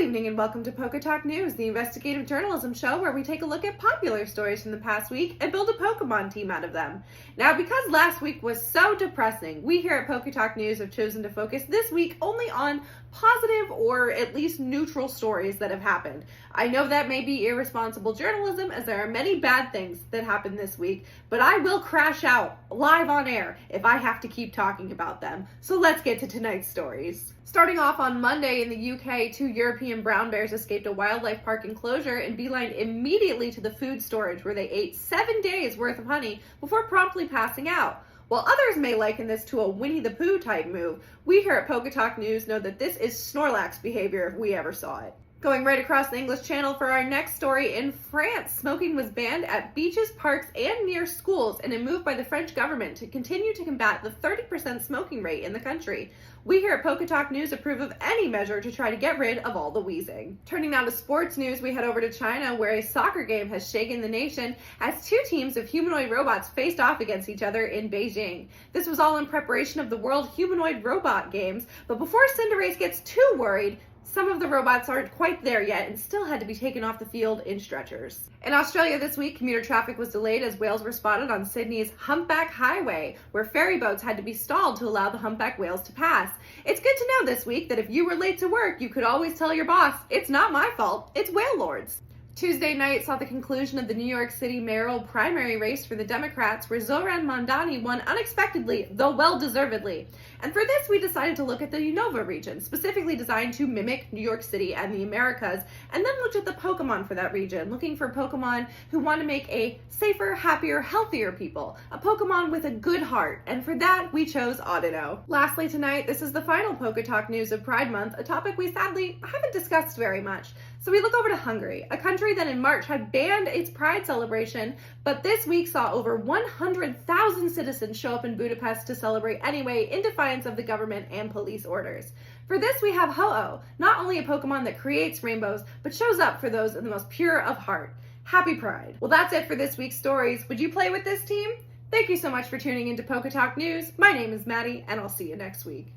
evening and welcome to PokéTok News, the investigative journalism show where we take a look at popular stories from the past week and build a Pokemon team out of them. Now, because last week was so depressing, we here at PokéTok News have chosen to focus this week only on positive or at least neutral stories that have happened. I know that may be irresponsible journalism as there are many bad things that happened this week, but I will crash out live on air if I have to keep talking about them. So let's get to tonight's stories. Starting off on Monday in the UK, 2 European brown bears escaped a wildlife park enclosure and beelined immediately to the food storage where they ate 7 days worth of honey before promptly passing out. While others may liken this to a Winnie the Pooh type move, we here at PokéTok News know that this is Snorlax behavior if we ever saw it. Going right across the English Channel for our next story, in France, smoking was banned at beaches, parks, and near schools in a move by the French government to continue to combat the 30% smoking rate in the country. We here at PokéTok News approve of any measure to try to get rid of all the wheezing. Turning now to sports news, we head over to China where a soccer game has shaken the nation as 2 teams of humanoid robots faced off against each other in Beijing. This was all in preparation of the World Humanoid Robot Games, but before Cinderace gets too worried, some of the robots aren't quite there yet and still had to be taken off the field in stretchers. In Australia this week, commuter traffic was delayed as whales were spotted on Sydney's Humpback Highway, where ferry boats had to be stalled to allow the humpback whales to pass. It's good to know this week that if you were late to work, you could always tell your boss, "It's not my fault, it's whale lords." Tuesday night saw the conclusion of the New York City mayoral primary race for the Democrats, where Zohran Mamdani won unexpectedly, though well-deservedly. And for this, we decided to look at the Unova region, specifically designed to mimic New York City and the Americas, and then looked at the Pokemon for that region, looking for Pokemon who want to make a safer, happier, healthier people, a Pokemon with a good heart, and for that, we chose Audino. Lastly tonight, this is the final PokéTok news of Pride Month, a topic we sadly haven't discussed very much. So we look over to Hungary, a country that in March had banned its Pride celebration, but this week saw over 100,000 citizens show up in Budapest to celebrate anyway in defiance of the government and police orders. For this we have Ho-Oh, not only a Pokemon that creates rainbows, but shows up for those in the most pure of heart. Happy Pride. Well, that's it for this week's stories. Would you play with this team? Thank you so much for tuning into PokéTok News. My name is Maddie, and I'll see you next week.